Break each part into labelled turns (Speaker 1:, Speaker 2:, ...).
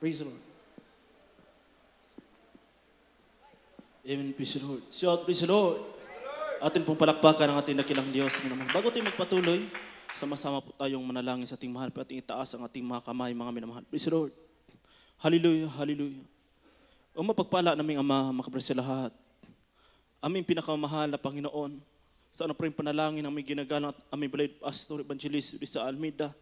Speaker 1: Praise the Lord. Amen. Praise the Lord. Shout, praise the Lord. Atin pong palakpakan ang ating dakilang Diyos. Minamahal. Bago tayo magpatuloy, sama-sama po tayong manalangin sa ating mahal. Ating itaas ang ating mga kamay, mga minamahal. Praise the Lord. Hallelujah, hallelujah. O mapagpala naming Ama, makapresya lahat. Aming pinakamahal na Panginoon, sa ano pa rin panalangin ang may ginagalang at aming balay pastor, evangelist, Risa Almeida.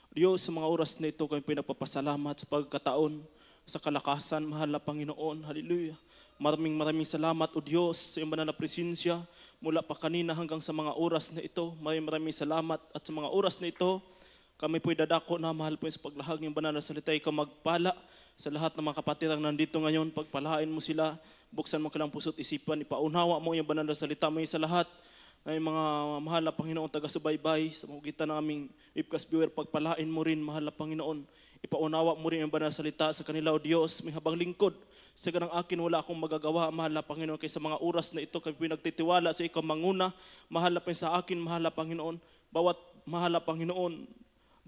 Speaker 1: Diyos, sa mga oras na ito, kami pinapapasalamat sa pagkataon, sa kalakasan, mahal na Panginoon. Hallelujah. Maraming salamat, O Diyos, sa iyong banal na presensya, mula pa kanina hanggang sa mga oras na ito. Maraming salamat at sa mga oras na ito, kami po'y dadako na mahal po sa paglahag ng banal na salita. Ikaw magpala sa lahat ng mga kapatid ang nandito ngayon. Pagpalain mo sila, buksan mo kanilang puso't isipan, ipaunawa mo yung banal na salita mo sa lahat ng mga mahal na Panginoon taga-subaybay sa magitan ng aming webcast viewer. Pagpalain mo rin, mahal na Panginoon, ipaunawa mo rin ang banal na salita sa kanila, O Diyos. May habang lingkod, sa ganang akin wala akong magagawa, mahal na Panginoon, kaysa mga oras na ito kami pinagtitiwala sa ikaw manguna, mahal na sa akin, mahal na Panginoon. Bawat mahal na Panginoon,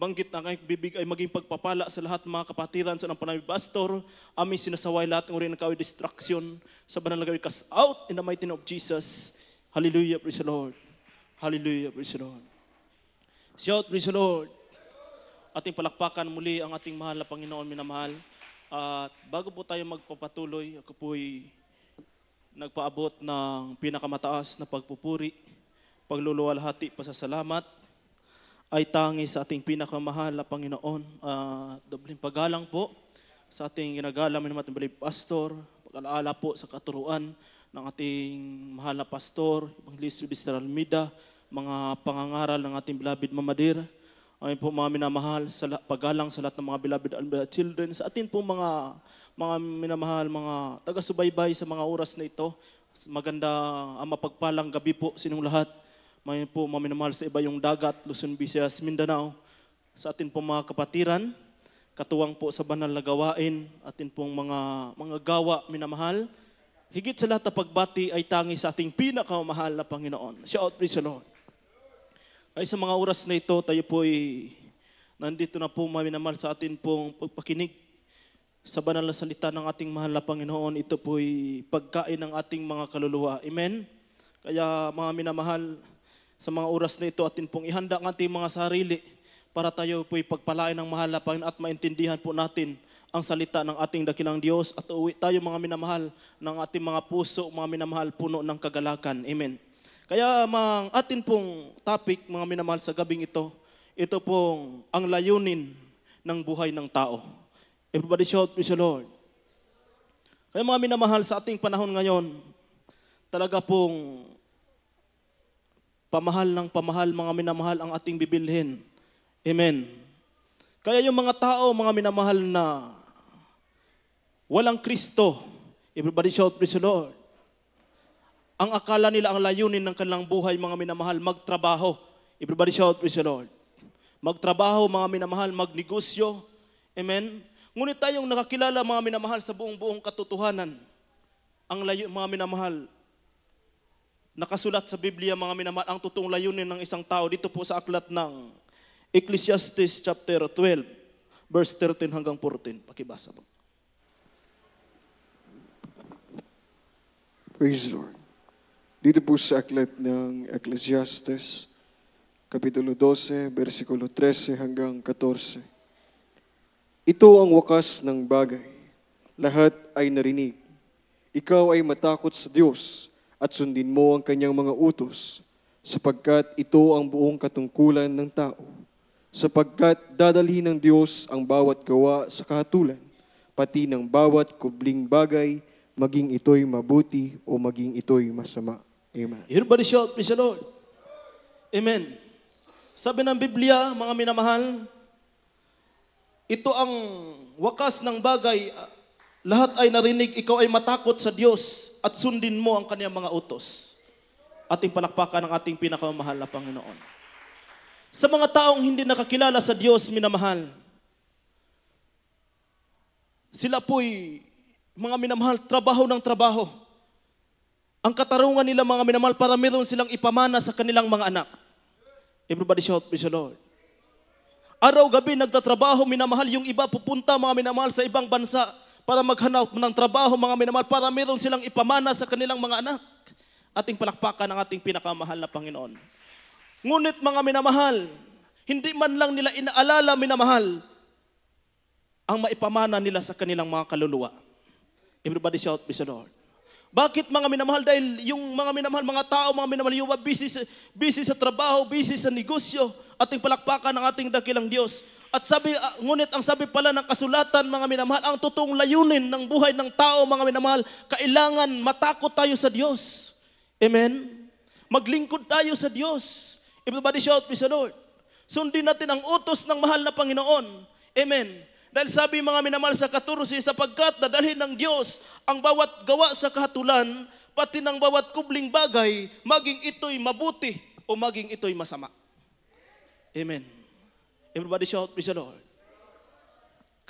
Speaker 1: banggit na kayong bibig ay maging pagpapala sa lahat ng mga kapatiran sa ng panamig pastor. Aming sinasaway lahat ng rin ng kaway distraction sa banal na gawin. Cast out in the mighty name of Jesus. Hallelujah, praise the Lord. Hallelujah, praise the Lord. Shout, praise the Lord. Ating palakpakan muli ang ating mahal na Panginoon, minamahal. At bago po tayo magpapatuloy, ako po'y nagpaabot ng pinakamataas na pagpupuri, pagluluwalhati, pasasalamat, ay tangi sa ating pinakamahal na Panginoon. Dobling paggalang po sa ating ginagalang minamatang balay pastor, pag-alaala po sa katuruan ng ating mahal na pastor, Evangelist Risa Almeida, mga pangangaral ng ating beloved Mama Dear. Amin po mga minamahal, paggalang sa lahat ng mga beloved Almeida children, sa atin po mga minamahal, mga taga-subaybay sa mga oras na ito. Maganda ang mapagpalang gabi po sinuong lahat. May po mga minamahal sa iba yung dagat, Luzon, Visayas, Mindanao. Sa atin po mga kapatiran, katuwang po sa banal na gawain, atin pong mga gawa minamahal. Higit sa lahat na pagbati ay tangi sa ating pinakamahal na Panginoon. Shout, praise the Lord. Ay sa mga oras na ito, tayo po'y nandito na po mga minamahal sa atin pong pagpakinig sa banal na salita ng ating mahal na Panginoon. Ito po'y pagkain ng ating mga kaluluwa. Amen? Kaya mga minamahal, sa mga oras na ito, atin pong ihanda ang ating mga sarili para tayo po'y pagpalain ng mahal na Panginoon at maintindihan po natin ang salita ng ating dakilang Diyos at uwi tayo mga minamahal ng ating mga puso, mga minamahal puno ng kagalakan. Amen. Kaya mga atin pong topic, mga minamahal sa gabing ito pong ang layunin ng buhay ng tao. Everybody shout, praise the Lord. Kaya mga minamahal sa ating panahon ngayon, talaga pong pamahal ng pamahal, mga minamahal ang ating bibilhin. Amen. Kaya yung mga tao, mga minamahal na walang Kristo, everybody shout, praise the Lord. Ang akala nila ang layunin ng kanilang buhay, mga minamahal, magtrabaho. Everybody shout, praise the Lord. Magtrabaho, mga minamahal, magnegosyo. Amen. Ngunit tayong nakakilala, mga minamahal, sa buong katotohanan, ang mga minamahal, nakasulat sa Biblia, mga minamahal, ang totoong layunin ng isang tao. Dito po sa aklat ng Ecclesiastes chapter 12, verse 13 hanggang 14. Pakibasa po.
Speaker 2: Praise the Lord. Dito po sa aklat ng Ecclesiastes, Kapitulo 12, versikulo 13 hanggang 14. Ito ang wakas ng bagay. Lahat ay narinig. Ikaw ay matakot sa Diyos at sundin mo ang kanyang mga utos, sapagkat ito ang buong katungkulan ng tao. Sapagkat dadalhin ng Diyos ang bawat gawa sa kahatulan, pati ng bawat kubling bagay, maging ito'y mabuti o maging ito'y masama. Amen.
Speaker 1: Everybody shout, praise the Lord. Amen. Sabi ng Biblia, mga minamahal, ito ang wakas ng bagay. Lahat ay narinig, ikaw ay matakot sa Diyos at sundin mo ang kanyang mga utos. Ating palakpakan ng ating pinakamahal na Panginoon. Sa mga taong hindi nakakilala sa Diyos, minamahal, sila po'y mga minamahal, trabaho ng trabaho. Ang katarungan nila, mga minamahal, para meron silang ipamana sa kanilang mga anak. Everybody shout, praise the Lord. Araw-gabi nagtatrabaho, minamahal. Yung iba pupunta, mga minamahal, sa ibang bansa para maghanap ng trabaho, mga minamahal, para meron silang ipamana sa kanilang mga anak. Ating palakpakan ang ating pinakamahal na Panginoon. Ngunit mga minamahal, hindi man lang nila inaalala, minamahal, ang maipamana nila sa kanilang mga kaluluwa. Everybody shout, praise the Lord. Bakit mga minamahal? Dahil yung mga minamahal, mga tao, mga minamahal, yung busy sa trabaho, busy sa negosyo, ating palakpakan ng ating dakilang Diyos. At ngunit ang sabi pala ng kasulatan, mga minamahal, ang totoong layunin ng buhay ng tao, mga minamahal, kailangan matakot tayo sa Diyos. Amen? Maglingkod tayo sa Diyos. Everybody shout, praise the Lord. Sundin natin ang utos ng mahal na Panginoon. Amen. Dahil sabi mga minamahal sa 14, sapagkat dadalhin ng Diyos ang bawat gawa sa kahatulan, pati ng bawat kubling bagay, maging ito'y mabuti o maging ito'y masama. Amen. Everybody shout, praise the Lord.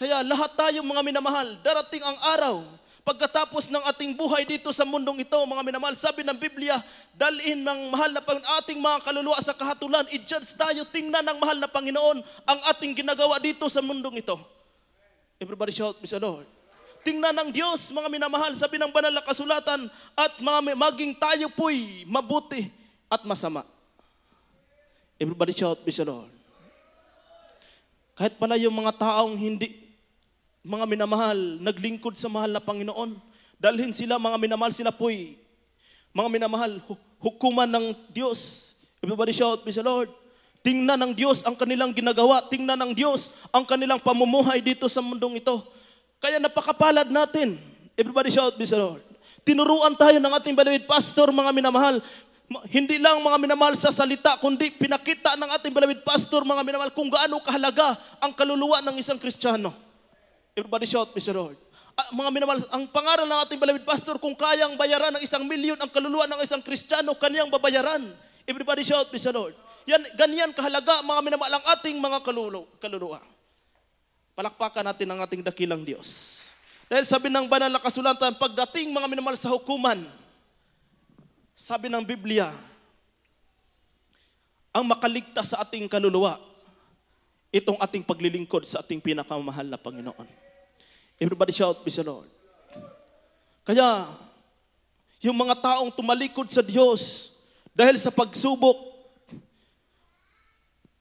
Speaker 1: Kaya lahat tayong mga minamahal, darating ang araw, pagkatapos ng ating buhay dito sa mundong ito, mga minamahal, sabi ng Biblia, dalhin ng mahal na Panginoon ating mga kaluluwa sa kahatulan, i-judge tayo, tingnan ng mahal na Panginoon ang ating ginagawa dito sa mundong ito. Everybody shout, praise the Lord. Tingnan ng Diyos, mga minamahal, sabi ng banal na kasulatan, at maging tayo po'y mabuti at masama. Everybody shout, praise the Lord. Kahit pala yung mga taong hindi, mga minamahal, naglingkod sa mahal na Panginoon, dalhin sila, mga minamahal, sila po'y, mga minamahal, hukuman ng Diyos. Everybody shout, praise the Lord. Tingnan ng Diyos ang kanilang ginagawa. Tingnan ng Diyos ang kanilang pamumuhay dito sa mundong ito. Kaya napakapalad natin. Everybody shout, praise the Lord. Tinuruan tayo ng ating balawid pastor, mga minamahal. Hindi lang mga minamahal sa salita, kundi pinakita ng ating balawid pastor, mga minamahal, kung gaano kahalaga ang kaluluwa ng isang Kristiyano. Everybody shout, praise the Lord. Mga minamahal, ang pangaral ng ating balawid pastor, kung kayang bayaran ng 1,000,000 ang kaluluwa ng isang Kristiyano, kanyang babayaran. Everybody shout, praise the Lord. Ganyan kahalaga, mga minamahal, ang ating mga kaluluwa. Palakpakan natin ang ating dakilang Diyos. Dahil sabi ng banal na kasulatan, pagdating mga minamahal sa hukuman, sabi ng Biblia, ang makaligtas sa ating kaluluwa, itong ating paglilingkod sa ating pinakamahal na Panginoon. Everybody shout, praise the Lord. Kaya, yung mga taong tumalikod sa Diyos, dahil sa pagsubok,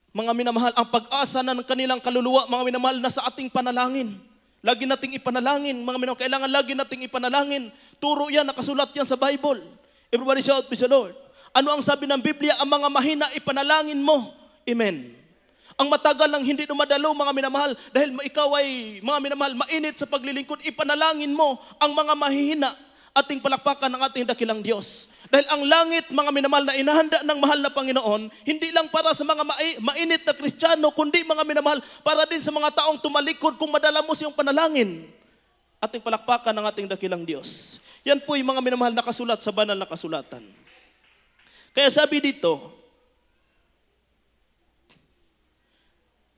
Speaker 1: mga minamahal, ang pag-asa ng kanilang kaluluwa, mga minamahal, nasa ating panalangin. Lagi nating ipanalangin, mga minamahal, kailangan lagi nating ipanalangin. Turo yan, nakasulat yan sa Bible. Everybody shout, praise the Lord. Ano ang sabi ng Biblia? Ang mga mahina, ipanalangin mo. Amen. Ang matagal lang hindi dumadalo, mga minamahal, dahil ikaw ay, mga minamahal, mainit sa paglilingkod, ipanalangin mo ang mga mahihina, ating palakpakan ng ating dakilang Diyos. Dahil ang langit, mga minamahal, na inahanda ng mahal na Panginoon, hindi lang para sa mga mainit na Kristiyano, kundi mga minamahal, para din sa mga taong tumalikod kung madala mo siyang panalangin. Ating palakpakan ng ating dakilang Diyos. Yan po yung mga minamahal na kasulat sa banal na kasulatan. Kaya sabi dito,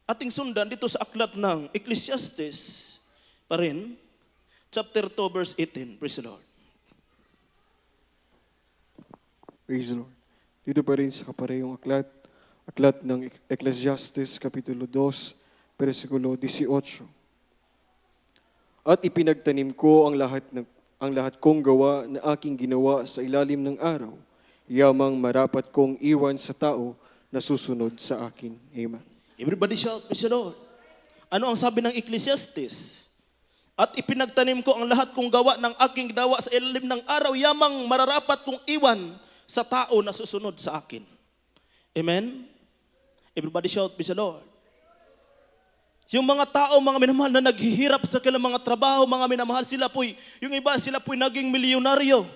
Speaker 1: ating sundan dito sa aklat ng Ecclesiastes pa rin, chapter 2, verse 18. Praise the Lord.
Speaker 2: Praise the Lord. Dito pa rin sa kaparehong aklat ng Ecclesiastes, Kapitulo 2, versikulo 18. At ipinagtanim ko ang lahat kong gawa na aking ginawa sa ilalim ng araw, yamang marapat kong iwan sa tao na susunod sa akin. Amen.
Speaker 1: Everybody shout, praise the Lord. Ano ang sabi ng Ecclesiastes? At ipinagtanim ko ang lahat kong gawa ng aking ginawa sa ilalim ng araw, yamang mararapat kong iwan sa tao na susunod sa akin. Amen? Everybody shout, praise the Lord. Yung mga tao, mga minamahal, na naghihirap sa kanilang mga trabaho, mga minamahal, yung iba, sila po'y naging milyonaryo.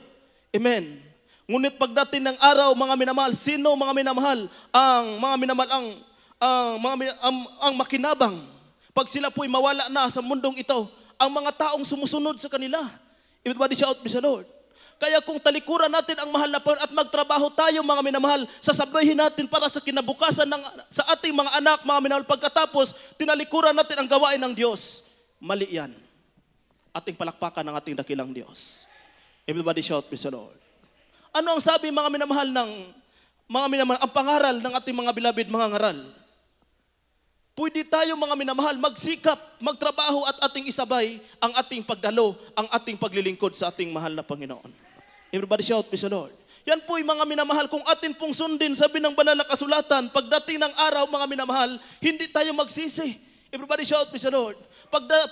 Speaker 1: Amen? Ngunit pagdating ng araw, mga minamahal, sino, mga minamahal, ang makinabang? Pag sila po'y mawala na sa mundong ito, ang mga taong sumusunod sa kanila. Everybody shout, praise the Lord. Kaya kung talikuran natin ang mahal na Panginoon at magtrabaho tayo, mga minamahal, sasabihin natin para sa kinabukasan sa ating mga anak, mga minamahal, pagkatapos tinalikuran natin ang gawain ng Diyos. Mali yan. Ating palakpakan ng ating dakilang Diyos. Everybody shout, praise the Lord. Ano ang sabi, mga minamahal, ang pangaral ng ating mga beloved mga ngaral? pwede tayo mga minamahal magsikap, magtrabaho at ating isabay ang ating pagdalo, ang ating paglilingkod sa ating mahal na Panginoon. Everybody shout, praise the Lord. Yan po'y mga minamahal, kung atin pong sundin, sabi ng banal na kasulatan, pagdating ng araw mga minamahal, hindi tayo magsisi. Everybody shout, praise the Lord.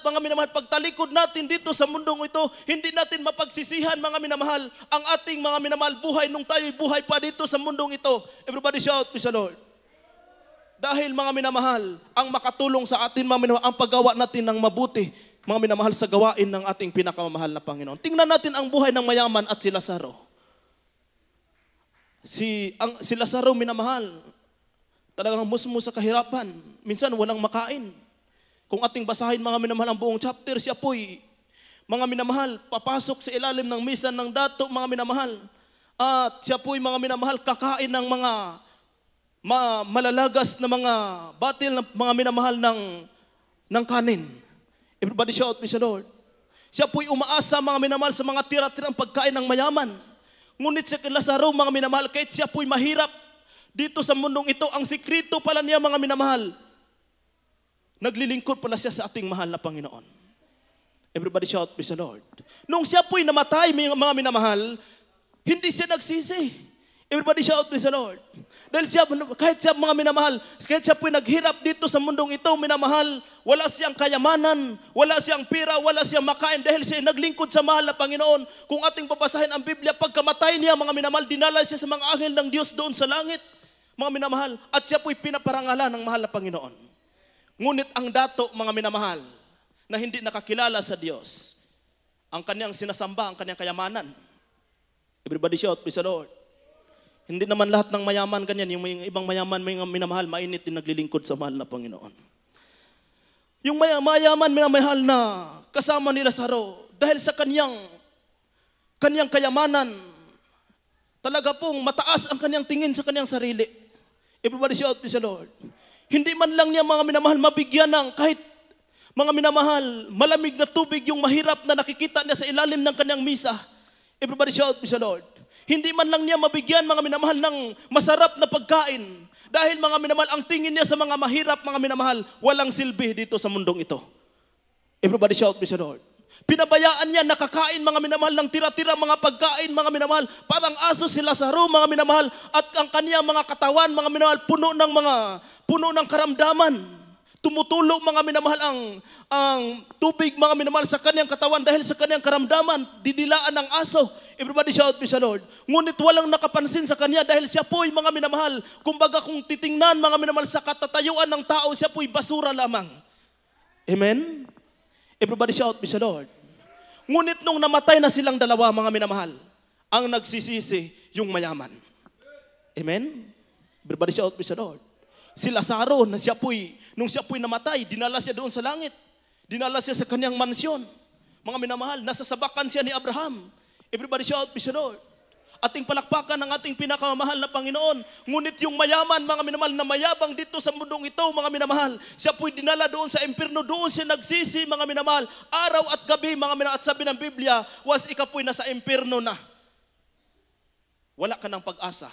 Speaker 1: Mga minamahal, pagtalikod natin dito sa mundong ito, hindi natin mapagsisihan mga minamahal, ang ating mga minamahal buhay nung tayo'y buhay pa dito sa mundong ito. Everybody shout, praise the Lord. Dahil mga minamahal, ang makatulong sa atin mga minamahal, ang paggawa natin ng mabuti, mga minamahal sa gawain ng ating pinakamamahal na Panginoon. Tingnan natin ang buhay ng mayaman at si Lazaro. Si Lazaro minamahal, talagang musmo sa kahirapan. Minsan walang makain. Kung ating basahin mga minamahal ang buong chapter, siya po'y mga minamahal, papasok sa ilalim ng misa ng dato mga minamahal. At siya po'y mga minamahal, kakain ng mga malalagas na mga batil na mga minamahal ng kanin. Everybody shout, praise the Lord. Siya po'y umaasa mga minamahal sa mga tira-tirang pagkain ng mayaman. Ngunit si Lazaro mga minamahal, kahit siya po'y mahirap dito sa mundong ito, ang sikreto pala niya mga minamahal, naglilingkod pala siya sa ating mahal na Panginoon. Everybody shout, praise the Lord. Nung siya po'y namatay mga minamahal, hindi siya nagsisi. Everybody shout, praise the Lord. Dahil siya, kahit siya mga minamahal, kahit siya po'y naghirap dito sa mundong ito, minamahal, wala siyang kayamanan, wala siyang pira, wala siyang makain, dahil siya naglingkod sa mahal na Panginoon. Kung ating babasahin ang Biblia, pagkamatay niya mga minamahal, dinala siya sa mga anghel ng Diyos doon sa langit, mga minamahal, at siya po'y pinaparangalan ng mahal na Panginoon. Ngunit ang dato mga minamahal, na hindi nakakilala sa Diyos, ang kanyang sinasamba, ang kanyang kayamanan. Everybody shout, praise the Lord. Hindi naman lahat ng mayaman ganyan. Yung ibang mayaman, may minamahal, mainit din naglilingkod sa mahal na Panginoon. Yung mayaman, minamahal na kasama ni Lazaro, dahil sa kanyang kayamanan, talaga pong mataas ang kanyang tingin sa kanyang sarili. Everybody shout, praise the Lord. Hindi man lang niya mga minamahal mabigyan ng kahit mga minamahal, malamig na tubig yung mahirap na nakikita niya sa ilalim ng kanyang misa. Everybody shout, praise the Lord. Hindi man lang niya mabigyan mga minamahal ng masarap na pagkain. Dahil mga minamahal, ang tingin niya sa mga mahirap mga minamahal, walang silbi dito sa mundong ito. Everybody shout, praise the Lord. Pinabayaan niya nakakain mga minamahal ng tira-tira mga pagkain mga minamahal. Parang aso si Lazaro mga minamahal. At ang kanyang mga katawan mga minamahal, puno ng karamdaman. Tumutulo mga minamahal ang tubig mga minamahal sa kanyang katawan dahil sa kanyang karamdaman, didilaan ng aso. Everybody shout, praise the Lord. Ngunit walang nakapansin sa kanya dahil siya po'y mga minamahal. Kumbaga kung titingnan mga minamahal sa katatayuan ng tao, siya po'y basura lamang. Amen? Everybody shout, praise the Lord. Ngunit nung namatay na silang dalawa mga minamahal, ang nagsisisi yung mayaman. Amen? Everybody shout, praise the Lord. Si Lazaro, nung siya po'y namatay, dinala siya doon sa langit. Dinala siya sa kanyang mansyon. Mga minamahal, nasasabakan siya ni Abraham. Everybody shout, praise the Lord. Ating palakpakan ng ating pinakamamahal na Panginoon. Ngunit yung mayaman, mga minamahal, na mayabang dito sa mundong ito, mga minamahal, siya po'y dinala doon sa impyerno, doon siya nagsisi, mga minamahal, araw at gabi, mga minamahal. At sabi ng Biblia, once ikaw po'y nasa impyerno na, wala ka ng pag-asa.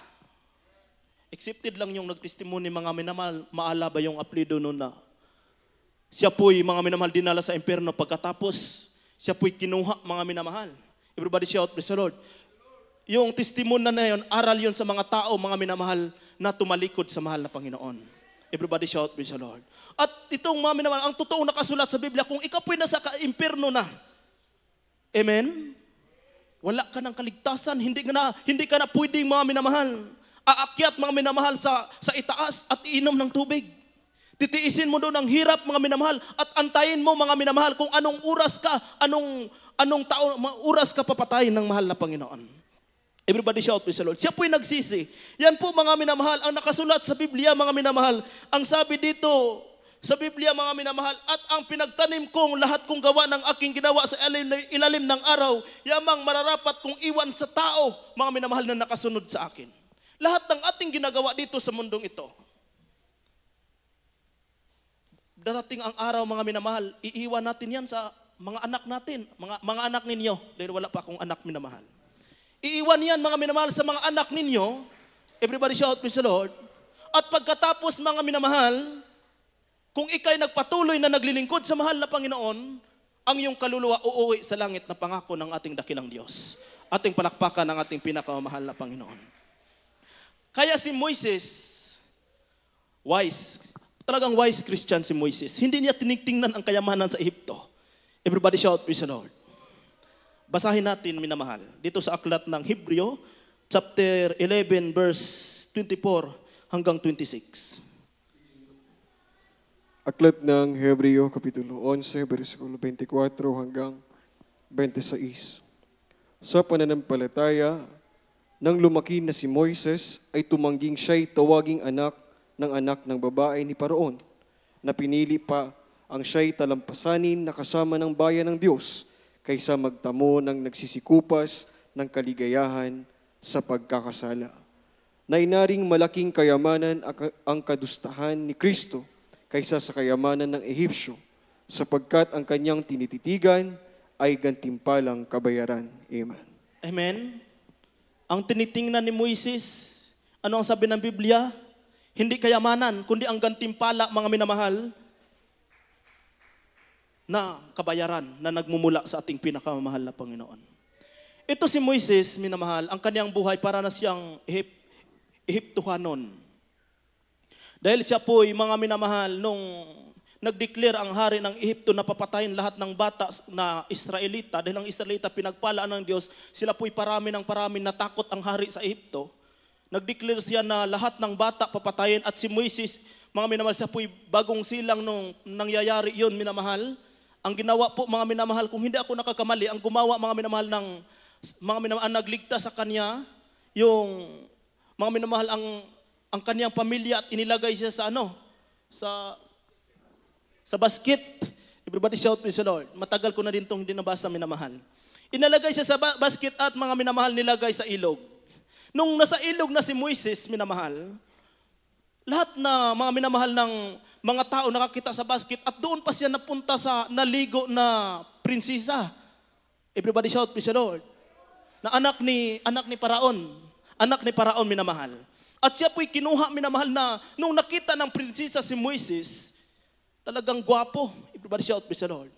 Speaker 1: Accepted lang yung nagtestimony, mga minamahal, maalaba yung apelido noon na siya po'y, mga minamahal, dinala sa impyerno. Pagkatapos, siya po'y kinuha, mga minamahal. Everybody shout, praise the Lord. Yung testimony na yun, aral yun sa mga tao, mga minamahal, na tumalikod sa mahal na Panginoon. Everybody shout, praise the Lord. At itong mga minamahal, ang totoong nakasulat sa Biblia, kung ikaw po'y nasa impyerno na, amen? Wala ka ng kaligtasan, hindi ka na pwedeng mga minamahal, aakyat mga minamahal sa itaas at iinom ng tubig. Titiisin mo doon ang hirap mga minamahal at antayin mo mga minamahal kung anong oras ka, anong oras ka papatayin ng mahal na Panginoon. Everybody shout, praise the Lord. Siya po'y nagsisi. Yan po mga minamahal, ang nakasulat sa Biblia mga minamahal. Ang sabi dito sa Biblia mga minamahal, at ang pinagtanim kong lahat kong gawa ng aking ginawa sa ilalim ng araw, yamang mararapat kong iwan sa tao, mga minamahal na nakasunod sa akin. Lahat ng ating ginagawa dito sa mundong ito, darating ang araw mga minamahal, iiwan natin yan sa mga anak natin, mga anak ninyo, dahil wala pa akong anak minamahal. Iiwan yan mga minamahal sa mga anak ninyo. Everybody shout, praise the Lord. At pagkatapos mga minamahal, Kung ikay nagpatuloy na naglilingkod sa mahal na Panginoon, ang iyong kaluluwa uuwi sa langit na pangako ng ating dakilang Diyos. Ating palakpakan ng ating pinakamamahal na Panginoon. Kaya si Moises, wise, talagang wise Christian si Moises. Hindi niya tinitingnan ang kayamanan sa Ehipto. Everybody shout, praise the Lord. Basahin natin, minamahal, dito sa aklat ng Hebreo, chapter 11, verse 24 hanggang 26.
Speaker 2: Aklat ng Hebreo, Kapitulo 11, versikulo 24 hanggang 26. Sa pananampalataya, nang lumaki na si Moises, ay tumangging siya'y tawaging anak ng babae ni Paraon, na pinili pa ang siya'y talampasanin na kasama ng bayan ng Diyos, kaysa magtamo ng nagsisikupas ng kaligayahan sa pagkakasala. Na inaring malaking kayamanan ang kadustahan ni Kristo, kaysa sa kayamanan ng Ehipsyo, sapagkat ang kanyang tinititigan ay gantimpalang kabayaran. Amen.
Speaker 1: Amen. Ang tinitingnan ni Moises, ano ang sabi ng Biblia? Hindi kayamanan, kundi ang gantimpala, mga minamahal, na kabayaran na nagmumula sa ating pinakamamahal na Panginoon. Ito si Moises, minamahal, ang kanyang buhay para na siyang Ehiptohanon. Dahil siya po'y mga minamahal nung nag-declare ang hari ng Ehipto na papatayin lahat ng bata na Israelita. Dahil ang Israelita pinagpalaan ng Diyos, sila po'y parami natakot ang hari sa Ehipto. Nag-declare siya na lahat ng bata papatayin at si Moises, mga minamahal, siya po'y bagong silang nung nangyayari yun, minamahal. Ang ginawa po, mga minamahal, kung hindi ako nakakamali, ang gumawa, mga minamahal, ang nagligtas sa kanya, yung mga minamahal, ang kanyang pamilya at inilagay siya sa sa basket. Everybody shout, praise the Lord. Matagal ko na din itong hindi nabasa, minamahal. Inalagay siya sa basket at mga minamahal nilagay sa ilog. Nung nasa ilog na si Moises, minamahal, lahat na mga minamahal ng mga tao nakakita sa basket at doon pa siya napunta sa naligo na prinsesa. Everybody shout, praise the Lord. Na anak ni Paraon, minamahal. At siya po'y kinuha, minamahal, na nung nakita ng prinsesa si Moises, talagang gwapo. Everybody shout, praise the Lord.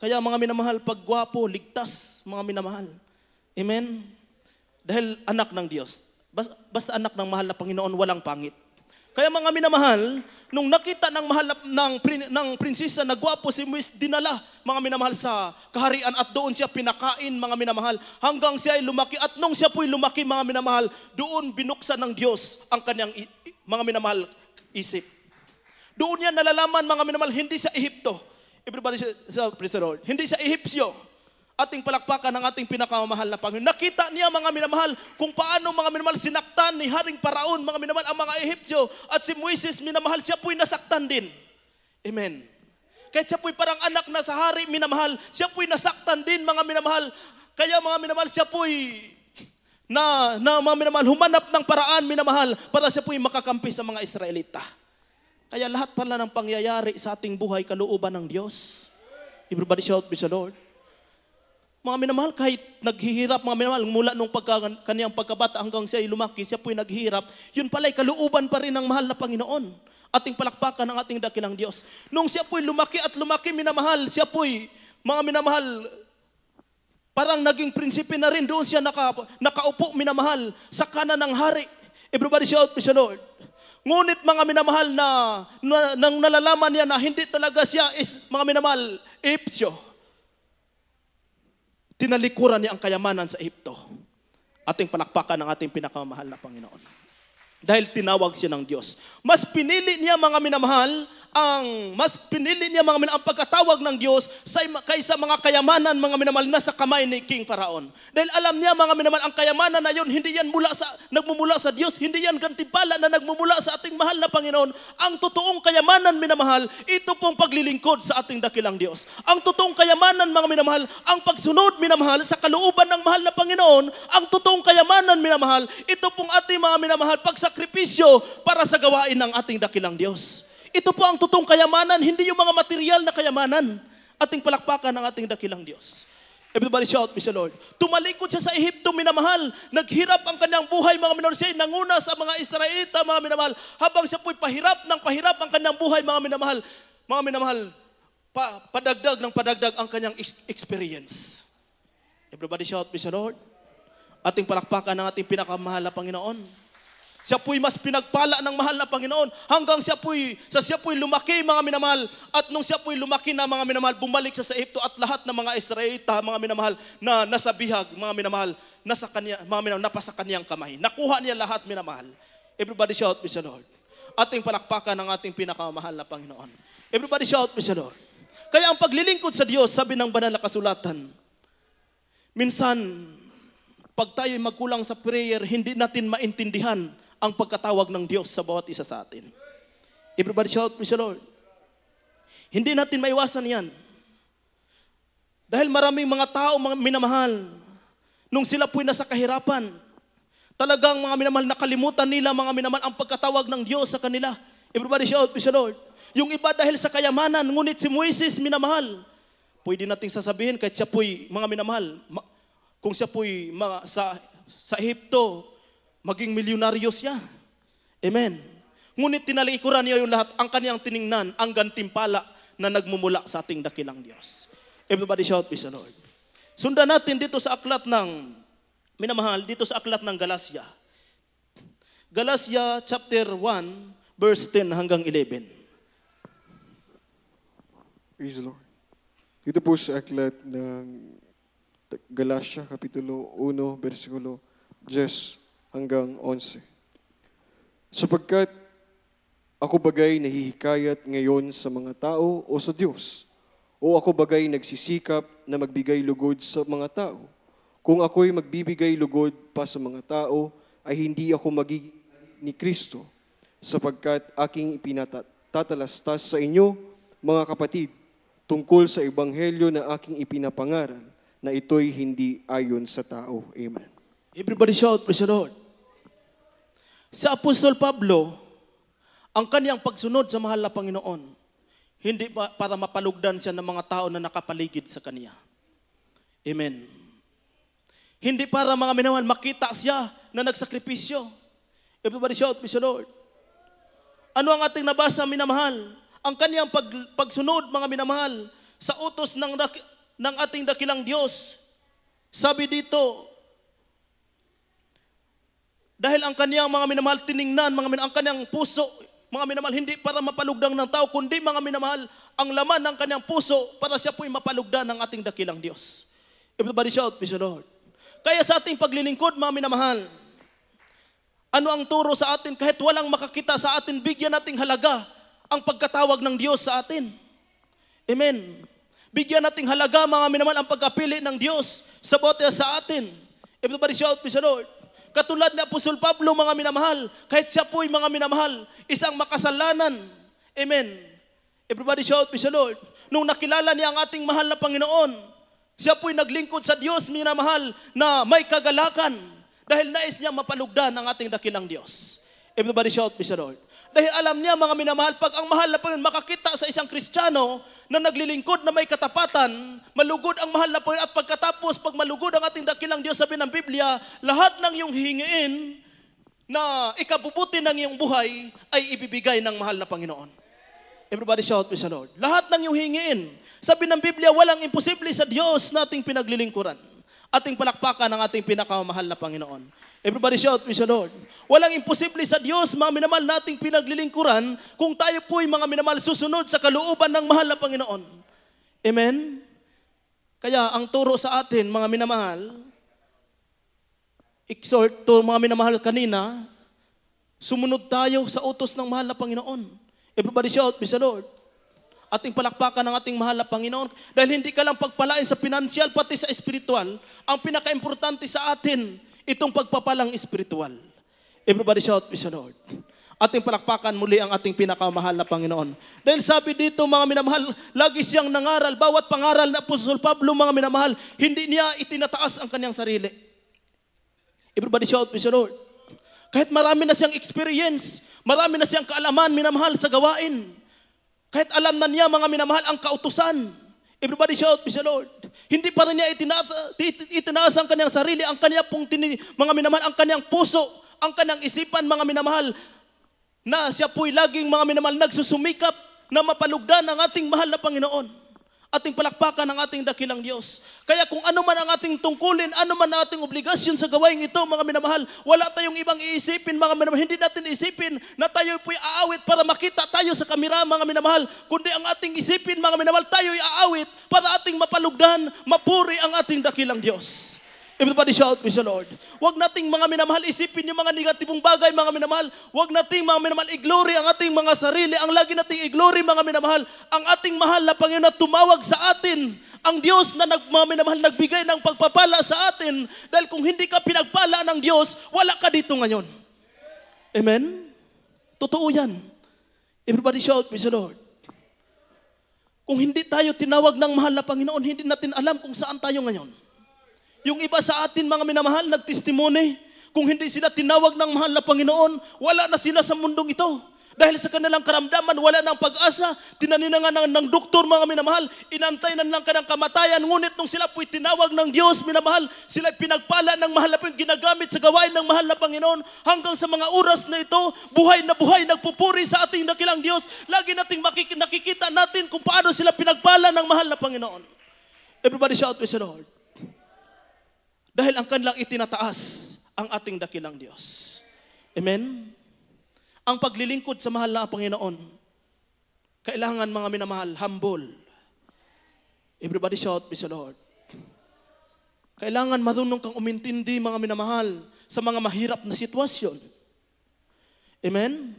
Speaker 1: Kaya mga minamahal, pag gwapo, ligtas, mga minamahal. Amen? Dahil anak ng Diyos. Basta anak ng mahal na Panginoon, walang pangit. Kaya mga minamahal, nung nakita ng prinsesa na gwapo si Moises, dinala, mga minamahal, sa kaharian at doon siya pinakain, mga minamahal, hanggang siya ay lumaki. At nung siya po'y lumaki, mga minamahal, doon binuksan ng Diyos ang kanyang, mga minamahal, isip. Doon niya nalalaman, mga minamahal, hindi siya Ehipto. Everybody say, praise the Lord. Hindi siya Ehipsyo. Ating palakpakan ng ating pinakamamahal na Panginoon. Nakita niya, mga minamahal, kung paano, mga minamahal, sinaktan ni Haring Paraon, mga minamahal, ang mga Ehipsyo. At si Moises, minamahal, siya po'y nasaktan din. Amen. Kahit siya po'y parang anak na sa hari, minamahal, siya po'y nasaktan din, mga minamahal. Kaya mga minamahal, siya po'y mga minamahal, humanap ng paraan, minamahal, para siya po'y makakampi sa mga Israelita. Kaya lahat pala ng pangyayari sa ating buhay, kalooban ng Diyos. Everybody shout, praise the Lord. Mga minamahal, kahit naghihirap, mga minamahal, mula nung kaniyang pagkabata hanggang siya ay lumaki, siya po'y naghihirap, yun pala'y kalooban pa rin ng mahal na Panginoon. Ating palakpakan ng ating dakilang Diyos. Nung siya po'y lumaki, minamahal, siya po'y, mga minamahal, parang naging prinsipe na rin, doon siya nakaupo, minamahal, sa kanan ng hari. Everybody shout, praise the Lord. Ngunit mga minamahal, nang nalalaman niya na hindi talaga siya is, mga minamahal, Ehipsyo, tinalikuran niya ang kayamanan sa Ehipto. Ating palakpakan ng ating pinakamahal na Panginoon. Dahil tinawag siya ng Diyos. Mas pinili niya, mga minamahal, ang pagkatawag ng Diyos kaysa mga kayamanan, mga minamahal, na sa kamay ni King Pharaon. Dahil alam niya, mga minamahal, ang kayamanan na yun, hindi yan nagmumula sa Diyos, hindi yan gantimpala na nagmumula sa ating mahal na Panginoon. Ang totoong kayamanan, minamahal, ito pong paglilingkod sa ating dakilang Diyos. Ang totoong kayamanan, mga minamahal, ang pagsunod, minamahal, sa kalooban ng mahal na Panginoon. Ang totoong kayamanan, minamahal, ito pong ating mga minamahal, pagsakripisyo para sa gawain ng ating dakilang Diyos. Ito po ang totoong kayamanan, hindi yung mga material na kayamanan. Ating palakpakan ng ating dakilang Diyos. Everybody shout, praise the Lord. Tumalikod siya sa Ehipto, minamahal. Naghirap ang kanyang buhay, mga minamahal. Siya ay nanguna sa mga Israelita, mga minamahal. Habang siya po'y pahirap ng pahirap ang kanyang buhay, mga minamahal. Mga minamahal, padagdag ng padagdag ang kanyang experience. Everybody shout, praise the Lord. Ating palakpakan ng ating pinakamahal na Panginoon. Siya po'y mas pinagpala ng mahal na Panginoon hanggang siya po'y lumaki, mga minamahal. At nung siya po'y lumaki na, mga minamahal, bumalik siya sa Ehipto at lahat ng mga Israelita, mga minamahal, na nasa bihag, mga minamahal, nasa kanya, mga minamahal, napasa kaniyang kamay. Nakuha niya lahat, minamahal. Everybody shout, praise the Lord. Ating palakpakan ng ating pinakamahal na Panginoon. Everybody shout, praise the Lord. Kaya ang paglilingkod sa Diyos, sabi ng banal na kasulatan, minsan, pag tayo'y magkulang sa prayer, hindi natin maintindihan ang pagkatawag ng Diyos sa bawat isa sa atin. Everybody shout, praise the Lord. Hindi natin maiwasan yan. Dahil maraming mga tao, mga minamahal, nung sila po'y nasa kahirapan, talagang mga minamahal, nakalimutan nila, mga minamahal, ang pagkatawag ng Diyos sa kanila. Everybody shout, praise the Lord. Yung iba dahil sa kayamanan, ngunit si Moises, minamahal, pwede nating sasabihin, kahit siya po'y, mga minamahal, kung siya po'y sa Ehipto, maging milyonaryo siya. Amen. Ngunit tinalikuran niya yung lahat, ang kaniyang tiningnan, ang gantimpala na nagmumula sa ating dakilang Diyos. Everybody shout, praise the Lord. Sundan natin dito sa aklat ng, minamahal, dito sa aklat ng Galatia. Galatia chapter 1, verse 10 hanggang 11.
Speaker 2: Praise the Lord. Dito po sa aklat ng Galatia, Kapitulo 1, versikulo 10 hanggang 11. Sapagkat ako bagay nahihikayat ngayon sa mga tao o sa Diyos? O ako bagay nagsisikap na magbigay lugod sa mga tao? Kung ako'y magbibigay lugod pa sa mga tao, ay hindi ako magiging ni Kristo, sapagkat aking ipinatatalastas sa inyo, mga kapatid, tungkol sa ebanghelyo na aking ipinapangaral, na ito'y hindi ayon sa tao. Amen.
Speaker 1: Everybody shout, praise the Lord. Sa Apostol Pablo, ang kaniyang pagsunod sa mahal na Panginoon, hindi para mapalugdan siya ng mga tao na nakapaligid sa kaniya. Amen. Hindi para mga minamahal, makita siya na nagsakripisyo. Everybody shout, praise the Lord. Ano ang ating nabasa, minamahal? Ang kaniyang pagsunod, mga minamahal, sa utos ng ating dakilang Diyos. Sabi dito, dahil ang kaniyang mga minamahal tiningnan, ang kaniyang puso, mga minamahal, hindi para mapalugdan ng tao, kundi mga minamahal, ang laman ng kaniyang puso para siya po'y mapalugdan ng ating dakilang Diyos. Everybody shout, praise the Lord. Kaya sa ating paglilingkod, mga minamahal, ano ang turo sa atin? Kahit walang makakita sa atin, bigyan nating halaga ang pagkatawag ng Diyos sa atin. Amen. Bigyan nating halaga, mga minamahal, ang pagkapili ng Diyos sa bawat isa sa atin. Everybody shout, praise the Lord. Katulad ni Apostol Pablo, mga minamahal, kahit siya po'y mga minamahal, isang makasalanan. Amen. Everybody shout, praise the Lord. Nung nakilala niya ang ating mahal na Panginoon, siya po'y naglingkod sa Diyos, minamahal, na may kagalakan dahil nais niya mapalugdan ang ating dakilang Diyos. Everybody shout, praise the Lord. Dahil alam niya, mga minamahal, pag ang mahal na Panginoon makakita sa isang Kristiyano na naglilingkod na may katapatan, malugod ang mahal na Panginoon, at pagkatapos, pag malugod ang ating dakilang Diyos, sabi ng Biblia, lahat ng iyong hihingiin na ikabubuti ng iyong buhay ay ibibigay ng mahal na Panginoon. Everybody shout, praise the Lord. Lahat ng iyong hihingiin. Sabi ng Biblia, walang imposible sa Diyos na ating pinaglilingkuran. Ating palakpakan ang ating pinakamahal na Panginoon. Everybody shout, praise the Lord. Walang imposible sa Diyos, mga minamahal, nating pinaglilingkuran kung tayo po'y mga minamahal susunod sa kalooban ng mahal na Panginoon. Amen? Kaya ang turo sa atin, mga minamahal, exhort to mga minamahal kanina, sumunod tayo sa utos ng mahal na Panginoon. Everybody shout, praise the Lord. Ating palakpakan ng ating mahal na Panginoon. Dahil hindi ka lang pagpalain sa pinansyal, pati sa espiritual. Ang pinaka-importante sa atin, itong pagpapalang espiritual. Everybody shout, praise the Lord. Ating palakpakan muli ang ating pinakamahal na Panginoon. Dahil sabi dito, mga minamahal, lagi siyang nangaral. Bawat pangaral na Apostol Pablo, mga minamahal, hindi niya itinataas ang kanyang sarili. Everybody shout, praise the Lord. Kahit marami na siyang experience, marami na siyang kaalaman, minamahal, sa gawain. Kahit alam na niya, mga minamahal, ang kautusan. Everybody shout, praise the Lord. Hindi pa rin niya itinaas ang kanyang sarili, ang kanyang mga minamahal, ang kanyang puso, ang kanyang isipan, mga minamahal, na siya po'y laging mga minamahal nagsusumikap na mapalugdan ang ating mahal na Panginoon. Ating palakpakan ang ating dakilang Diyos. Kaya kung ano man ang ating tungkulin, ano man ang ating obligasyon sa gawain ito, mga minamahal, wala tayong ibang iisipin, mga minamahal. Hindi natin isipin na tayo po'y aawit para makita tayo sa kamera, mga minamahal. Kundi ang ating isipin, mga minamahal, tayo'y aawit para ating mapalugdan, mapuri ang ating dakilang Diyos. Everybody shout, praise the Lord. Huwag nating mga minamahal isipin yung mga negatibong bagay, mga minamahal. Huwag nating mga minamahal i-glory ang ating mga sarili. Ang lagi nating i-glory, mga minamahal, ang ating mahal na Panginoon na tumawag sa atin. Ang Diyos na mga minamahal nagbigay ng pagpapala sa atin. Dahil kung hindi ka pinagpala ng Diyos, wala ka dito ngayon. Amen? Totoo yan. Everybody shout, praise the Lord. Kung hindi tayo tinawag ng mahal na Panginoon, hindi natin alam kung saan tayo ngayon. Yung iba sa atin, mga minamahal, nagtestimony. Kung hindi sila tinawag ng mahal na Panginoon, wala na sila sa mundong ito. Dahil sa kanilang karamdaman, wala ng pag-asa. Tinaninangan ng doktor, mga minamahal. Inantay na lang kanilang kamatayan. Ngunit nung sila po'y tinawag ng Diyos, minamahal, sila pinagpala ng mahal na Panginoon, ginagamit sa gawain ng mahal na Panginoon. Hanggang sa mga oras na ito, buhay, nagpupuri sa ating dakilang Diyos. Lagi nating nakikita natin kung paano sila pinagpala ng mahal na Panginoon. Everybody shout, praise the Lord. Dahil ang kanilang itinataas ang ating dakilang Diyos. Amen? Ang paglilingkod sa mahal na Panginoon, kailangan, mga minamahal, humble. Everybody shout, praise the Lord. Kailangan marunong kang umintindi, mga minamahal, sa mga mahirap na sitwasyon. Amen?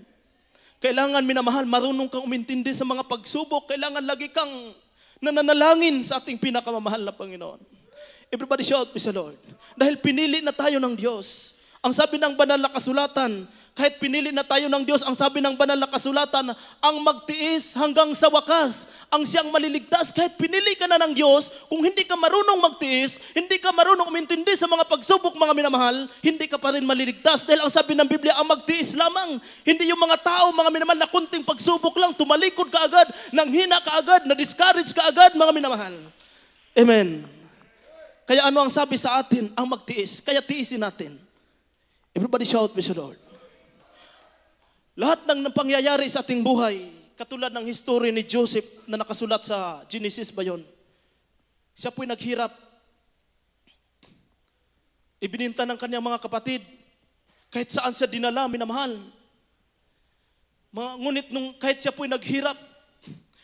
Speaker 1: Kailangan, minamahal, marunong kang umintindi sa mga pagsubok. Kailangan lagi kang nananalangin sa ating pinakamamahal na Panginoon. Everybody shout, praise the Lord. Dahil pinili na tayo ng Diyos. Ang sabi ng banal na kasulatan, kahit pinili na tayo ng Diyos, ang sabi ng banal na kasulatan, ang magtiis hanggang sa wakas, ang siyang maliligtas. Kahit pinili ka na ng Diyos, kung hindi ka marunong magtiis, hindi ka marunong umintindi sa mga pagsubok, mga minamahal, hindi ka pa rin maliligtas. Dahil ang sabi ng Biblia, ang magtiis lamang. Hindi yung mga tao, mga minamahal, na kunting pagsubok lang, tumalikod ka agad, nanghina ka agad, na-discourage ka agad, mga minamahal. Amen. Kaya ano ang sabi sa atin? Ang magtiis. Kaya tiisin natin. Everybody shout, praise the Lord. Lahat ng pangyayari sa ating buhay, katulad ng history ni Joseph na nakasulat sa Genesis ba yun? Siya po'y naghirap. Ibininta ng kanyang mga kapatid. Kahit saan siya dinala, minamahal. Ngunit kahit siya po'y naghirap,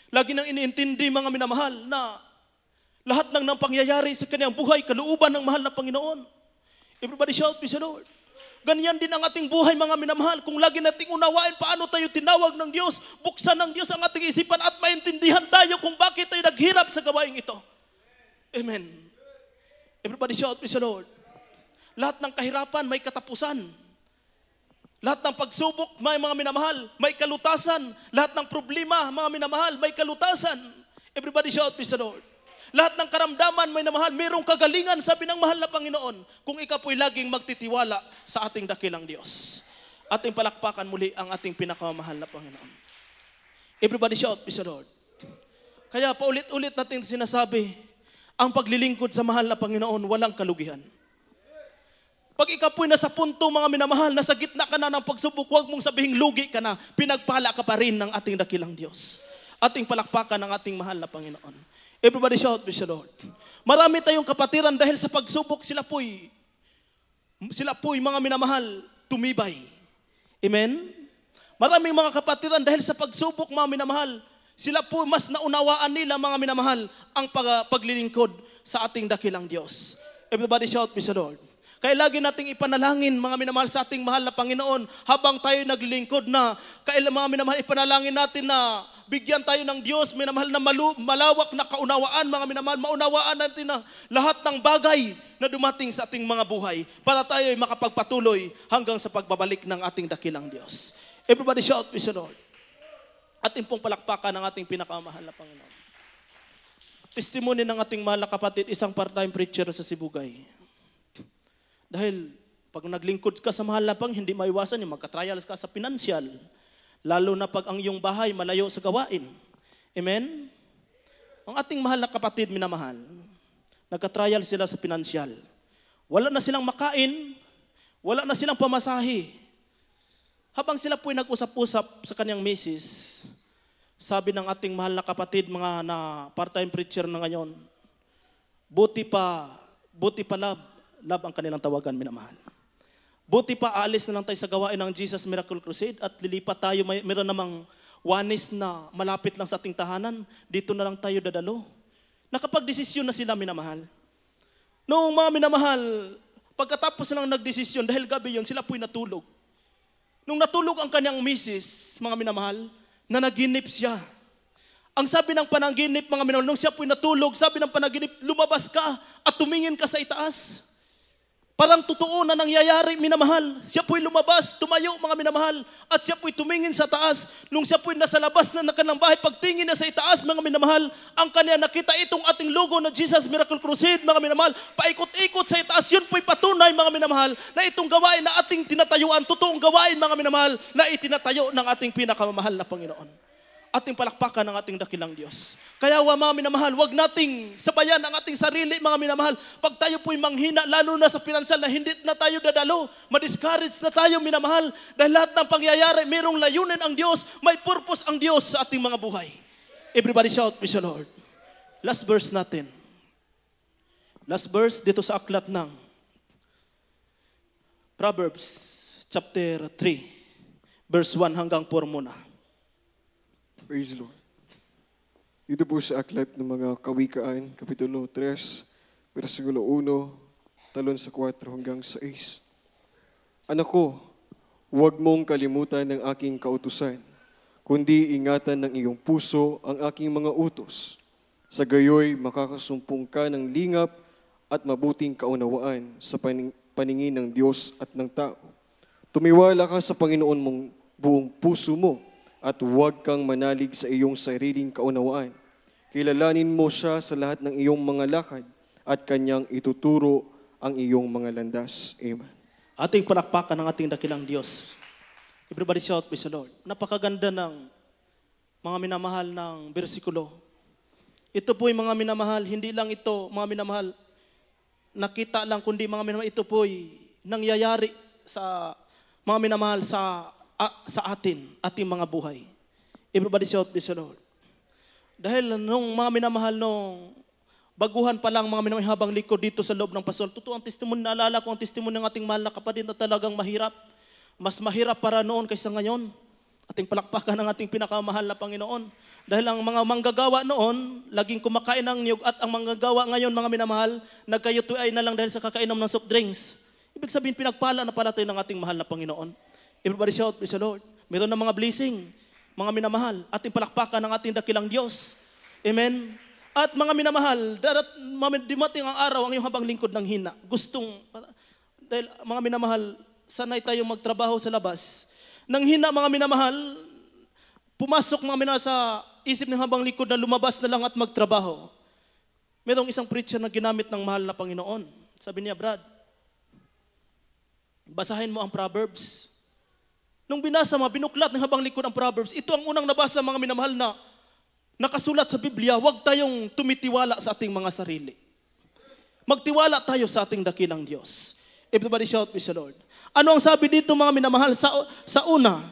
Speaker 1: lagi nang iniintindi, mga minamahal, na lahat ng pangyayari sa kanyang buhay, kalooban ng mahal na Panginoon. Everybody shout, praise the Lord. Ganyan din ang ating buhay, mga minamahal. Kung lagi nating unawain paano tayo tinawag ng Diyos, buksan ng Diyos ang ating isipan at maintindihan tayo kung bakit tayo naghirap sa gawain ito. Amen. Everybody shout, praise the Lord. Lahat ng kahirapan may katapusan. Lahat ng pagsubok, mga minamahal, may kalutasan. Lahat ng problema, mga minamahal, may kalutasan. Everybody shout, praise the Lord. Lahat ng karamdaman, may namahal, mayroong kagalingan, sabi ng mahal na Panginoon, kung ikaw po'y laging magtitiwala sa ating dakilang Diyos. Ating palakpakan muli ang ating pinakamamahal na Panginoon. Everybody shout, praise the Lord. Kaya paulit-ulit natin sinasabi, ang paglilingkod sa mahal na Panginoon, walang kalugihan. Pag ikaw po'y nasa punto, mga minamahal, nasa gitna ka na ng pagsubok, huwag mong sabihing lugi ka na, pinagpala ka pa rin ng ating dakilang Diyos. Ating palakpakan ng ating mahal na Panginoon. Everybody shout, praise the Lord. Marami tayong kapatiran dahil sa pagsubok, sila po'y mga minamahal, tumibay. Amen? Maraming mga kapatiran dahil sa pagsubok, mga minamahal, sila po mas naunawaan nila, mga minamahal, ang paglilingkod sa ating dakilang Diyos. Everybody shout, praise the Lord. Kaya lagi nating ipanalangin, mga minamahal, sa ating mahal na Panginoon habang tayo naglilingkod na. Kaya mga minamahal, ipanalangin natin na bigyan tayo ng Diyos, minamahal, na malawak na kaunawaan, mga minamahal, maunawaan natin na lahat ng bagay na dumating sa ating mga buhay para tayo ay makapagpatuloy hanggang sa pagbabalik ng ating dakilang Diyos. Everybody shout, praise the Lord. Ating pong palakpakan ng ating pinakamahal na Panginoon. Testimony ng ating mahal na kapatid, isang part-time preacher sa Sibugay. Dahil pag naglingkod ka sa mahal na Panginoon, hindi maiwasan yung magka-trials ka sa pinansyal. Lalo na pag ang iyong bahay malayo sa gawain. Amen? Ang ating mahal na kapatid, minamahal, nagka-trial sila sa pinansyal. Wala na silang makain, wala na silang pamasahe. Habang sila po'y nag-usap-usap sa kanyang misis, sabi ng ating mahal na kapatid, mga na part-time preacher na ngayon, buti pa love ang kanilang tawagan, minamahal. Buti pa, aalis na lang tayo sa gawain ng Jesus Miracle Crusade at lilipat tayo, meron namang wanis na malapit lang sa ating tahanan, dito na lang tayo dadalo. Nakapag-desisyon na sila, minamahal. Noong mga minamahal, pagkatapos silang nagdesisyon, dahil gabi yun, sila po'y natulog. Nung natulog ang kanyang misis, mga minamahal, nanaginip siya. Ang sabi ng panaginip, mga minamahal, nung siya po'y natulog, sabi ng panaginip, lumabas ka at tumingin ka sa itaas. Parang totoo na nangyayari, minamahal. Siya po'y lumabas, tumayo, mga minamahal, at siya po'y tumingin sa taas. Nung siya po'y nasa labas na kanilang bahay, pagtingin niya sa itaas, mga minamahal, ang kanya nakita itong ating logo na Jesus Miracle Crusade, mga minamahal, paikot-ikot sa itaas. Yun po'y patunay, mga minamahal, na itong gawain na ating tinatayuan, totoong gawain, mga minamahal, na itinatayo ng ating pinakamamahal na Panginoon. Ating palakpakan ng ating dakilang Diyos. Kaya mga minamahal, wag nating sabayan ang ating sarili, mga minamahal. Pag tayo po'y manghina, lalo na sa pinansal na hindi na tayo dadalo, ma-discourage na tayo, minamahal. Dahil lahat ng pangyayari, mayroong layunin ang Diyos, may purpose ang Diyos sa ating mga buhay. Everybody shout, praise the Lord. Last verse natin. Last verse dito sa aklat ng Proverbs chapter 3, verse 1 hanggang 4 muna.
Speaker 2: Praise the Lord. Dito po sa aklat ng mga kawikaan, Kapitulo 3, versikulo 1, talon sa 4 hanggang 6. Anak ko, huwag mong kalimutan ang aking kautusan, kundi ingatan ng iyong puso ang aking mga utos. Sa gayoy, makakasumpong ka ng lingap at mabuting kaunawaan sa paningin ng Diyos at ng tao. Tumiwala ka sa Panginoon mong buong puso mo, at huwag kang manalig sa iyong sariling kaunawaan. Kilalanin mo siya sa lahat ng iyong mga lakad at kanyang ituturo ang iyong mga landas. Amen.
Speaker 1: Ating palakpakan ng ating dakilang Diyos. Everybody shout, praise the Lord. Napakaganda ng mga minamahal ng bersikulo. Ito po'y mga minamahal, hindi lang ito, mga minamahal, nakita lang, kundi mga minamahal, ito po'y nangyayari sa mga minamahal sa ating mga buhay. Everybody shout, praise the Lord. Dahil nung mga minamahal, nung baguhan pa lang mga minamahal habang likod dito sa loob ng pasol, totoo ang testimony, naalala ko ang testimony ng ating mahal na kapatid na talagang mahirap. Mas mahirap para noon kaysa ngayon. Ating palakpakan ng ating pinakamahal na Panginoon. Dahil ang mga manggagawa noon, laging kumakain ng niyog, at ang manggagawa ngayon, mga minamahal, nagkayutuay na lang dahil sa kakainom ng soft drinks. Ibig sabihin, pinagpala na pala tayo ng ating mahal na Panginoon. Everybody shout, praise the Lord. Meron na mga blessing, mga minamahal, ating palakpakan ng ating dakilang Diyos. Amen. At mga minamahal, dumating ang araw ang iyong habang lingkod ng hina. Dahil mga minamahal, sanay tayong magtrabaho sa labas. Nang hina, mga minamahal, pumasok mga minamahal sa isip ng habang lingkod na lumabas na lang at magtrabaho. Merong isang preacher na ginamit ng mahal na Panginoon. Sabi niya, Brad, basahin mo ang Proverbs. Nung binasa mga binuklat ng habang likod ang Proverbs, ito ang unang nabasa mga minamahal na nakasulat sa Biblia, huwag tayong tumitiwala sa ating mga sarili. Magtiwala tayo sa ating dakilang Diyos. Everybody shout, praise the Lord. Ano ang sabi dito mga minamahal? Sa una,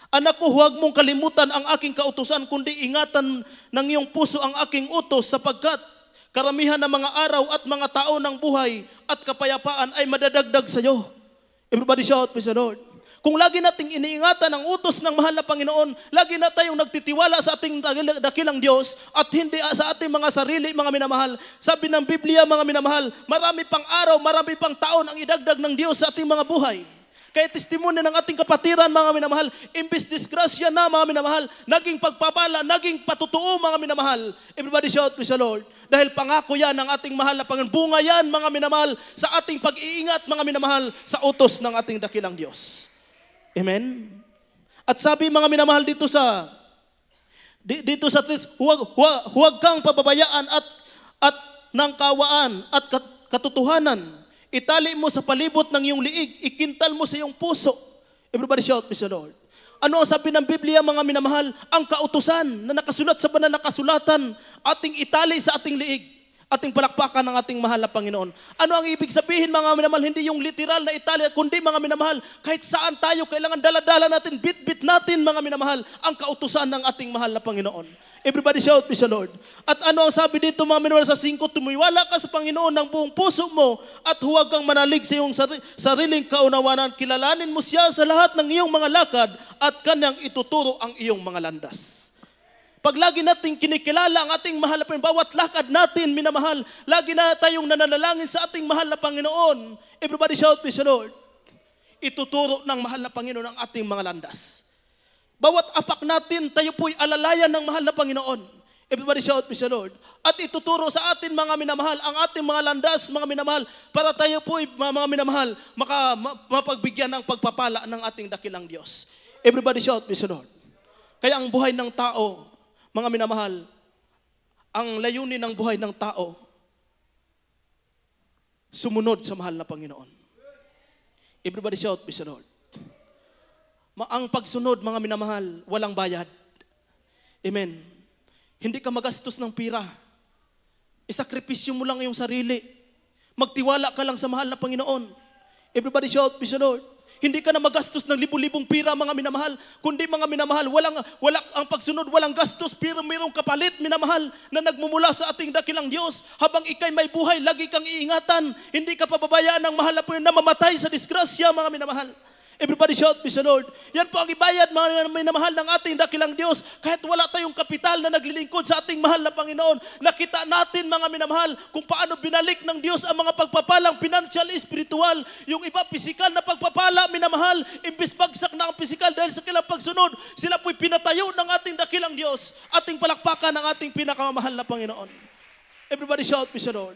Speaker 1: anak ko, huwag mong kalimutan ang aking kautusan, kundi ingatan ng iyong puso ang aking utos, sapagkat karamihan ng mga araw at mga tao ng buhay at kapayapaan ay madadagdag sa iyo. Everybody shout, praise the Lord. Kung lagi nating iniingatan ang utos ng mahal na Panginoon, lagi na tayong nagtitiwala sa ating dakilang Diyos at hindi sa ating mga sarili, mga minamahal. Sabi ng Biblia, mga minamahal, marami pang araw, marami pang taon ang idagdag ng Diyos sa ating mga buhay. Kaya testimonya ng ating kapatiran, mga minamahal, imbis disgrasya na, mga minamahal, naging pagpapala, naging patutuo, mga minamahal. Everybody shout, praise the Lord. Dahil pangako yan ng ating mahal na Panginoon. Bunga yan, mga minamahal, sa ating pag-iingat, mga minamahal, sa utos ng ating dakilang Diyos. Amen? At sabi mga minamahal dito sa huwag kang pababayaan at ng kawaan at katotohanan. Itali mo sa palibot ng iyong liig, ikintal mo sa iyong puso. Everybody shout, praise the Lord. Ano ang sabi ng Biblia, mga minamahal? Ang kautusan na nakasulat sa banal na kasulatan, ating itali sa ating liig, ating palakpakan ng ating mahal na Panginoon. Ano ang ibig sabihin, mga minamahal? Hindi yung literal na itali, kundi mga minamahal, kahit saan tayo, kailangan dala-dala natin, bit-bit natin, mga minamahal, ang kautusan ng ating mahal na Panginoon. Everybody shout, praise the Lord. At ano ang sabi dito, mga minamahal, sa 5, tumiwala ka sa Panginoon ng buong puso mo at huwag kang manalig sa iyong sariling kaunawanan. Kilalanin mo siya sa lahat ng iyong mga lakad at kanyang ituturo ang iyong mga landas. Pag lagi natin kinikilala ang ating mahal na Panginoon, bawat lakad natin, minamahal, lagi na tayong nananalangin sa ating mahal na Panginoon. Everybody shout, praise the Lord. Ituturo ng mahal na Panginoon ang ating mga landas. Bawat apak natin, tayo po'y alalayan ng mahal na Panginoon. Everybody shout, praise the Lord. At ituturo sa atin, mga minamahal, ang ating mga landas, mga minamahal, para tayo po'y, mga minamahal, mapagbigyan ng pagpapala ng ating dakilang Diyos. Everybody shout, praise the Lord. Kaya ang buhay ng tao, mga minamahal, ang layunin ng buhay ng tao, sumunod sa mahal na Panginoon. Everybody shout, praise the Lord. Ang pagsunod, mga minamahal, walang bayad. Amen. Hindi ka magastos ng pira. Isakripisyo mo lang iyong sarili. Magtiwala ka lang sa mahal na Panginoon. Everybody shout, praise the Lord. Hindi ka na magastos ng libu-libong pira, mga minamahal. Kundi, mga minamahal, ang pagsunod, walang gastos, pero mayroong kapalit, minamahal, na nagmumula sa ating dakilang Diyos. Habang ikay may buhay, lagi kang iingatan. Hindi ka pababayaan ng mahal na Panginoon na mamatay sa disgrasya, mga minamahal. Everybody shout, praise the Lord. Yan po ang ibayad, mga minamahal, ng ating dakilang Diyos. Kahit wala tayong kapital na naglilingkod sa ating mahal na Panginoon, nakita natin, mga minamahal, kung paano binalik ng Diyos ang mga pagpapalang financial, spiritual, yung iba, pisikal na pagpapala, minamahal, imbis bagsak na ang pisikal dahil sa kanilang pagsunod, sila po'y pinatayo ng ating dakilang Diyos, ating palakpakan ng ating pinakamamahal na Panginoon. Everybody shout, praise the Lord.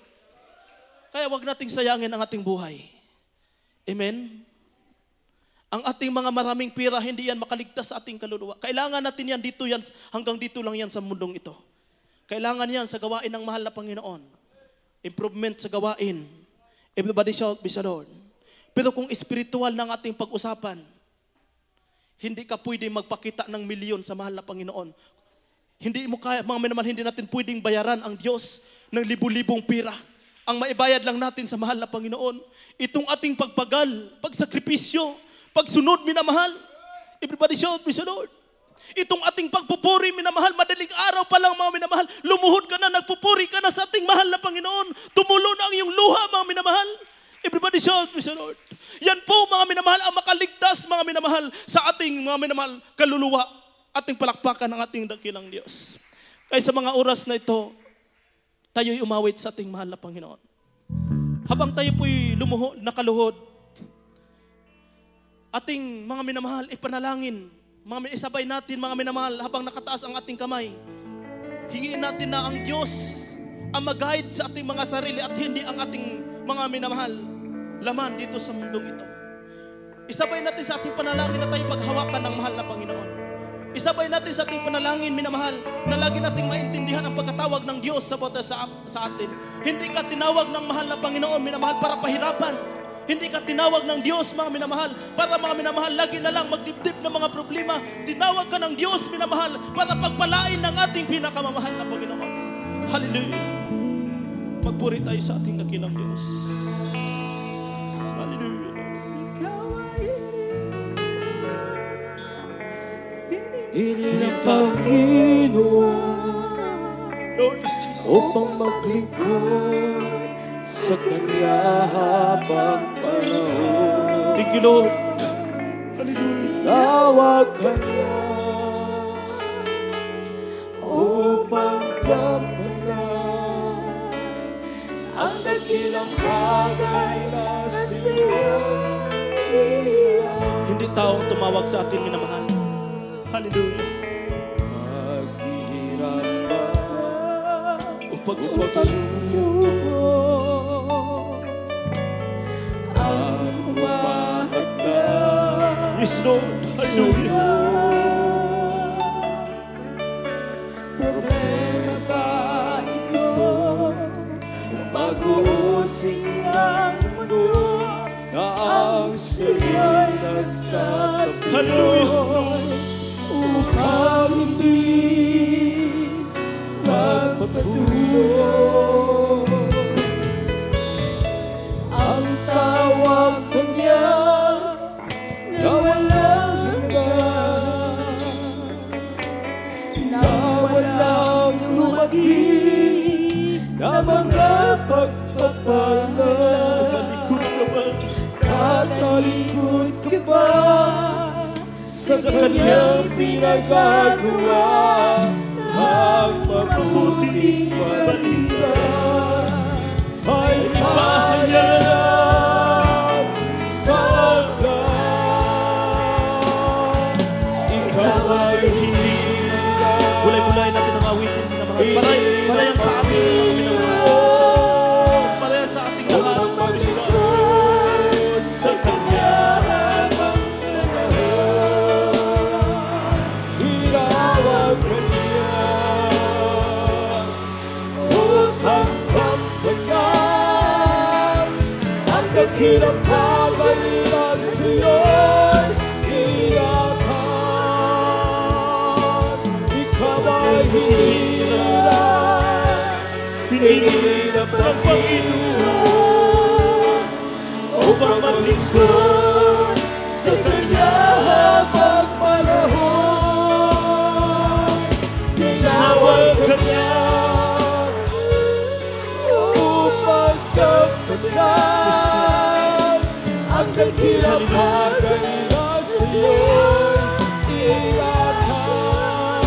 Speaker 1: Kaya wag nating sayangin ang ating buhay. Amen? Ang ating mga maraming pira, hindi yan makaligtas sa ating kaluluwa. Kailangan natin yan, hanggang dito lang yan sa mundong ito. Kailangan yan sa gawain ng mahal na Panginoon. Improvement sa gawain. Everybody shout, praise the Lord. Pero kung spiritual ng ating pag-usapan, hindi ka pwede magpakita ng milyon sa mahal na Panginoon. Hindi mo kaya, mga minamahal, hindi natin pwedeng bayaran ang Diyos ng libu-libong pira. Ang maibayad lang natin sa mahal na Panginoon, itong ating pagpagal, pagsakripisyo, pagsunod, minamahal. Everybody shout, praise the Lord. Itong ating pagpupuri, minamahal, madaling araw pa lang, mga minamahal, lumuhod ka na, nagpupuri ka na sa ating mahal na Panginoon. Tumulo na ang iyong luha, mga minamahal. Everybody shout, praise the Lord. Yan po, mga minamahal, ang makaligtas, mga minamahal, sa ating mga minamahal kaluluwa, ating palakpakan ng ating dakilang Diyos. Kaya sa mga oras na ito, tayo'y umawit sa ating mahal na Panginoon. Habang tayo po'y nakaluhod, ating mga minamahal, ipanalangin. Isabay natin, mga minamahal, habang nakataas ang ating kamay. Hingiin natin na ang Diyos ang mag-guide sa ating mga sarili at hindi ang ating mga minamahal laman dito sa mundong ito. Isabay natin sa ating panalangin na tayo paghawakan ng mahal na Panginoon. Isabay natin sa ating panalangin, minamahal, na lagi nating maintindihan ang pagkatawag ng Diyos sa atin. Hindi ka tinawag ng mahal na Panginoon, minamahal, para pahirapan. Hindi ka tinawag ng Diyos, mga minamahal, para mga minamahal, lagi na lang magdibdib ng mga problema. Tinawag ka ng Diyos, minamahal, para pagpalain ng ating pinakamamahal na Panginoon. Hallelujah. Magpuri tayo sa ating dakilang Diyos. Hallelujah.
Speaker 3: Pinili ang Panginoon
Speaker 1: Lord is Jesus.
Speaker 3: upang maglingkod sa Kanya habang panahon.
Speaker 1: Thank you, Lord. Hallelujah.
Speaker 3: Tawag ka niya upang gampanan ang dakilang bagay na siya iniyan.
Speaker 1: Hindi taong tumawag sa atin, minamahal. Hallelujah.
Speaker 3: Maghihirap ba
Speaker 1: O
Speaker 3: o
Speaker 1: pagsubok.
Speaker 3: pagsubok ang humahagdan
Speaker 1: Yes, Lord. Hallelujah.
Speaker 3: problema ba ito? Pag-uusig ng mundo na ang siya'y nagtatapuan upang hindi magpapatuloy. Ang tawag kanya na walang hanggan, na walang lumaging na mga pagpapalang. Katalikod ka ba sa kanyang pinagagawa ang mabuting balita? Ay pahayag sa lahat. Ikaw ay hindi
Speaker 1: Bulay-bulay natin ang awitin na mga palayan sa ating mga minamahal. Palayan sa ating lahat.
Speaker 3: maglikod sa kanya habang panahon. Hinawag ka niya upang gampanan ang dakilang bagay na siya'y iyakan. Ikaw ay hirap, pinili ng Panginoon upang maglingkod sa kanya habang panahon. Tinawag ka niya upang gampanan ang dakilang bagay na siya'y iyakan.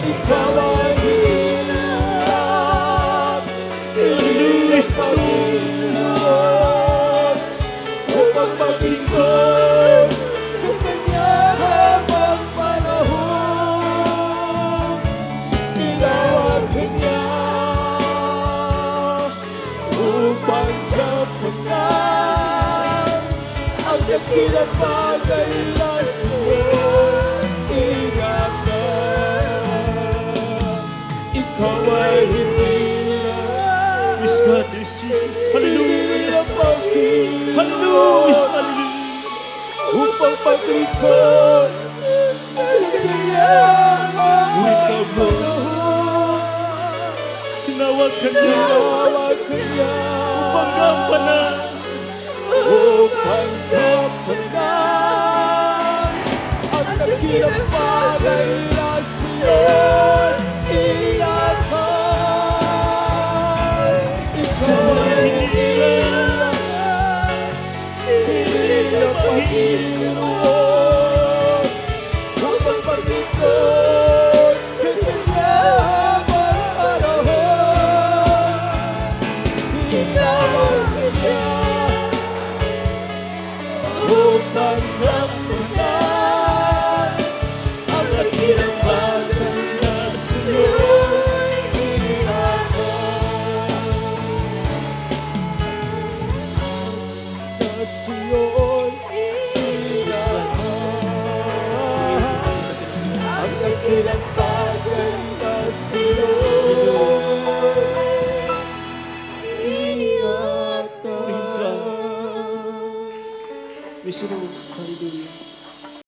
Speaker 3: Ikaw ay hirap, pinili ng Panginoon upang maglingkod sa kanya habang panahon. Tinawag ka niya upang gampanan ang dakilang bagay na siya'y iyakan. Ikaw ay hirap,
Speaker 1: Praise God, praise Jesus. Hallelujah.
Speaker 3: Hallelujah! Upang maglingkod sa kanyang
Speaker 1: Ikaw, Diyos. Tinawag ka niya
Speaker 3: Tinawag ka niya
Speaker 1: upang gampanan.
Speaker 3: upang gampanan ang dakilang bagay na siya'y iyakan. Ikaw ay hirap, pinili ng Panginoon upang maglingkod sa kanya habang panahon. Tinawag ka niya upang gampanan ang dakilang bagay na siya'y iyakan. Na siya'y iyakan ang dakilang bagay na siya'y iyakan.
Speaker 1: Praise the Lord. Hallelujah.